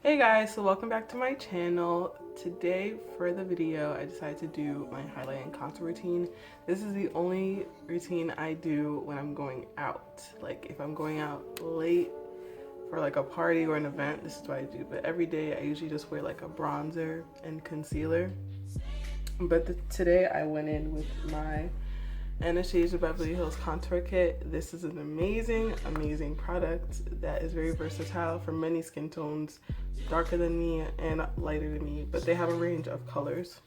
Hey guys, so welcome back to my channel. Today for the video I decided to do my highlight and contour routine. This is the only routine I do when I'm going out. Like if I'm going out late for like a party or an event, this is what I do. But every day I usually just wear like a bronzer and concealer. But today I went in with my Anastasia Beverly Hills Contour Kit. This is an amazing product that is very versatile for many skin tones, darker than me and lighter than me, but they have a range of colors.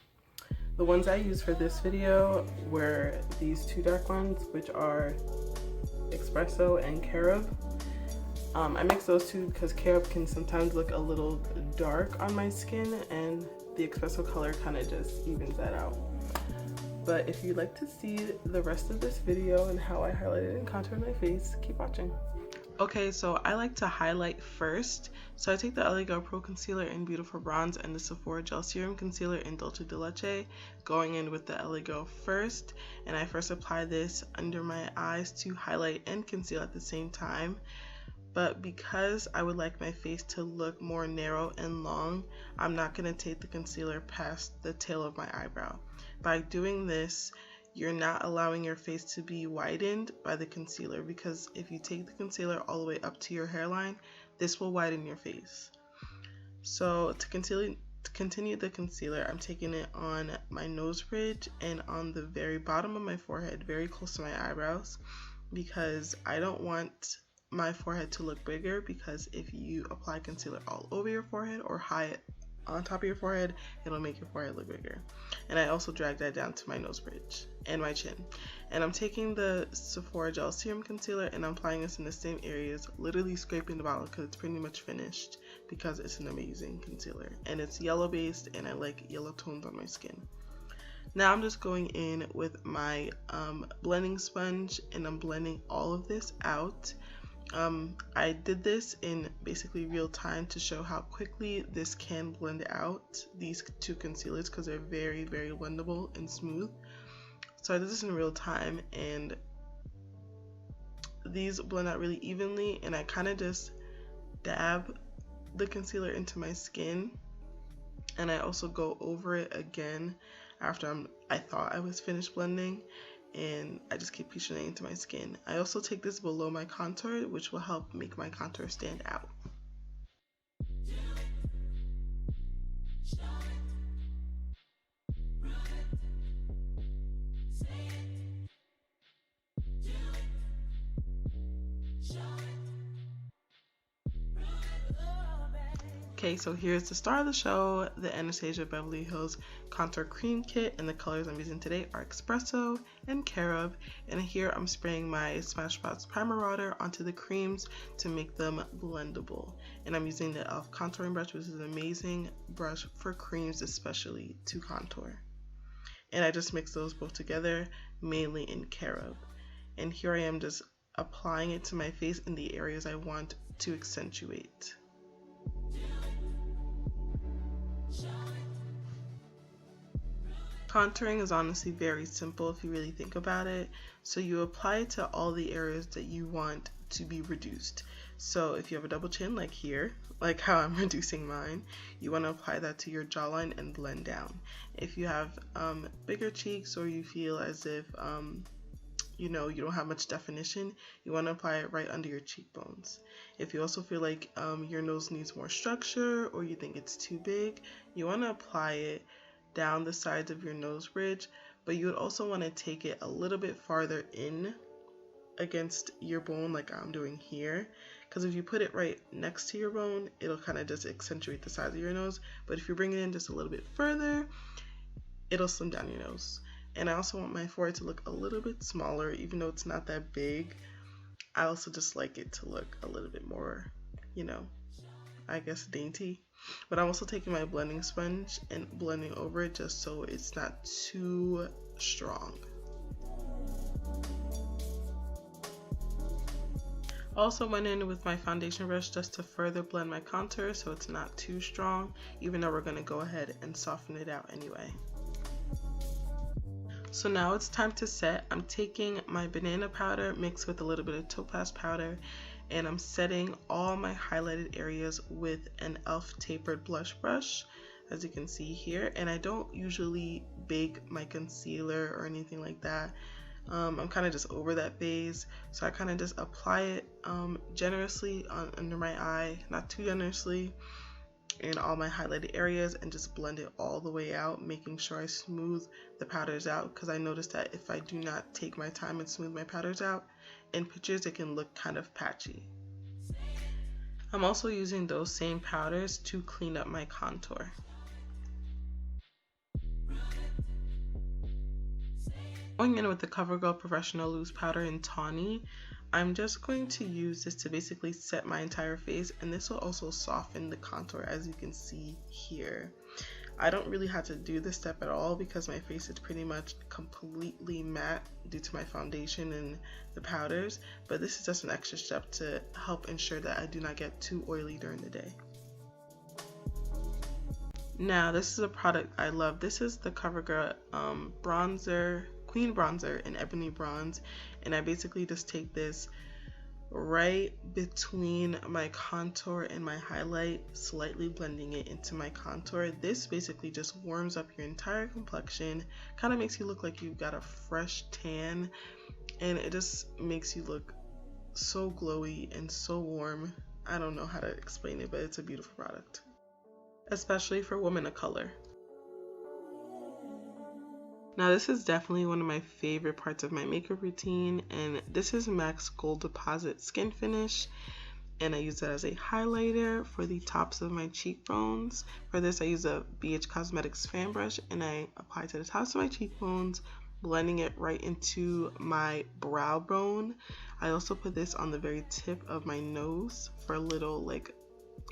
The ones I used for this video were these two dark ones, which are Espresso and Carob. I mix those two because Carob can sometimes look a little dark on my skin, and the Espresso color kind of just evens that out. But if you'd like to see the rest of this video and how I highlighted and contoured my face, keep watching. Okay, so I like to highlight first. So I take the LA Girl Pro Concealer in Beautiful Bronze and the Sephora Gel Serum Concealer in Dolce de Leche, going in with the LA Girl first. And I first apply this under my eyes to highlight and conceal at the same time. But because I would like my face to look more narrow and long, I'm not going to take the concealer past the tail of my eyebrow. By doing this, you're not allowing your face to be widened by the concealer, because if you take the concealer all the way up to your hairline, this will widen your face. So to continue the concealer, I'm taking it on my nose bridge and on the very bottom of my forehead, very close to my eyebrows, because I don't want my forehead to look bigger, because if you apply concealer all over your forehead or high on top of your forehead, it'll make your forehead look bigger. And I also drag that down to my nose bridge and my chin. And I'm taking the Sephora Gel Serum Concealer and I'm applying this in the same areas, literally scraping the bottle because it's pretty much finished, because it's an amazing concealer. And it's yellow based and I like yellow tones on my skin. Now I'm just going in with my blending sponge and I'm blending all of this out. I did this in basically real time to show how quickly this can blend out, these two concealers, because they're very blendable and smooth. So I did this in real time and these blend out really evenly, and I kind of just dab the concealer into my skin, and I also go over it again after I thought I was finished blending, and I just keep pushing it into my skin. I also take this below my contour, which will help make my contour stand out. Okay, so here's the star of the show, the Anastasia Beverly Hills Contour Cream Kit, and the colors I'm using today are Espresso and Carob. And here I'm spraying my Smashbox Primer Water onto the creams to make them blendable. And I'm using the e.l.f. contouring brush, which is an amazing brush for creams, especially to contour. And I just mix those both together, mainly in Carob. And here I am just applying it to my face in the areas I want to accentuate. Contouring is honestly very simple if you really think about it. So you apply it to all the areas that you want to be reduced. So if you have a double chin like here, like how I'm reducing mine, you want to apply that to your jawline and blend down. If you have bigger cheeks, or you feel as if you don't have much definition, you want to apply it right under your cheekbones. If you also feel like your nose needs more structure, or you think it's too big, you want to apply it down the sides of your nose bridge, but you would also want to take it a little bit farther in against your bone, like I'm doing here, because if you put it right next to your bone, it'll kind of just accentuate the size of your nose. But if you bring it in just a little bit further, it'll slim down your nose. And I also want my forehead to look a little bit smaller, even though it's not that big. I also just like it to look a little bit more, I guess dainty. But I'm also taking my blending sponge and blending over it just so it's not too strong. Also went in with my foundation brush just to further blend my contour so it's not too strong, even though we're going to go ahead and soften it out anyway. So now it's time to set. I'm taking my banana powder mixed with a little bit of topaz powder and I'm setting all my highlighted areas with an e.l.f. tapered blush brush, as you can see here. And I don't usually bake my concealer or anything like that. I'm kind of just over that phase, so I kind of just apply it generously under my eye, not too generously, in all my highlighted areas, and just blend it all the way out, making sure I smooth the powders out, because I noticed that if I do not take my time and smooth my powders out in pictures, it can look kind of patchy. I'm also using those same powders to clean up my contour. Going in with the CoverGirl Professional Loose Powder in Tawny, I'm just going to use this to basically set my entire face, and this will also soften the contour, as you can see here. I don't really have to do this step at all because my face is pretty much completely matte due to my foundation and the powders, but this is just an extra step to help ensure that I do not get too oily during the day. Now, this is a product I love. This is the CoverGirl bronzer, Queen Bronzer in Ebony Bronze, and I basically just take this right between my contour and my highlight, slightly blending it into my contour. This basically just warms up your entire complexion, kind of makes you look like you've got a fresh tan, and it just makes you look so glowy and so warm. I don't know how to explain it, but it's a beautiful product, especially for women of color. Now, this is definitely one of my favorite parts of my makeup routine, and this is MAC's Gold Deposit Skin Finish, and I use it as a highlighter for the tops of my cheekbones. For this, I use a BH Cosmetics fan brush, and I apply to the tops of my cheekbones, blending it right into my brow bone. I also put this on the very tip of my nose for a little like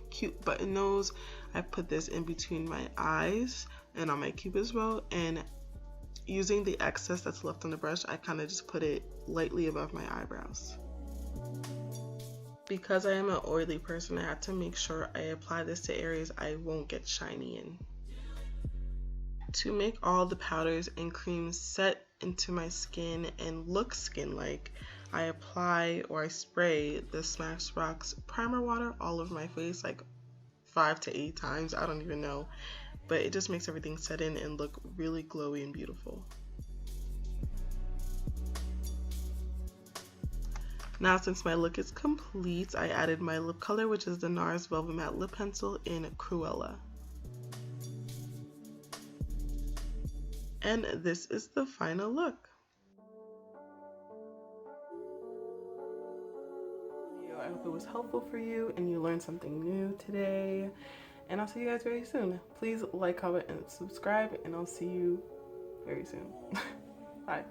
cute button nose. I put this in between my eyes and on my cupid as well, and using the excess that's left on the brush, I kind of just put it lightly above my eyebrows. Because I am an oily person, I have to make sure I apply this to areas I won't get shiny in. To make all the powders and creams set into my skin and look skin-like, I apply or I spray the Smashbox primer water all over my face like 5 to 8 times, I don't even know. But it just makes everything set in and look really glowy and beautiful. Now, since my look is complete, I added my lip color, which is the NARS Velvet Matte Lip Pencil in Cruella. And this is the final look. I hope it was helpful for you and you learned something new today. And I'll see you guys very soon. Please like, comment, and subscribe, and I'll see you very soon. Bye.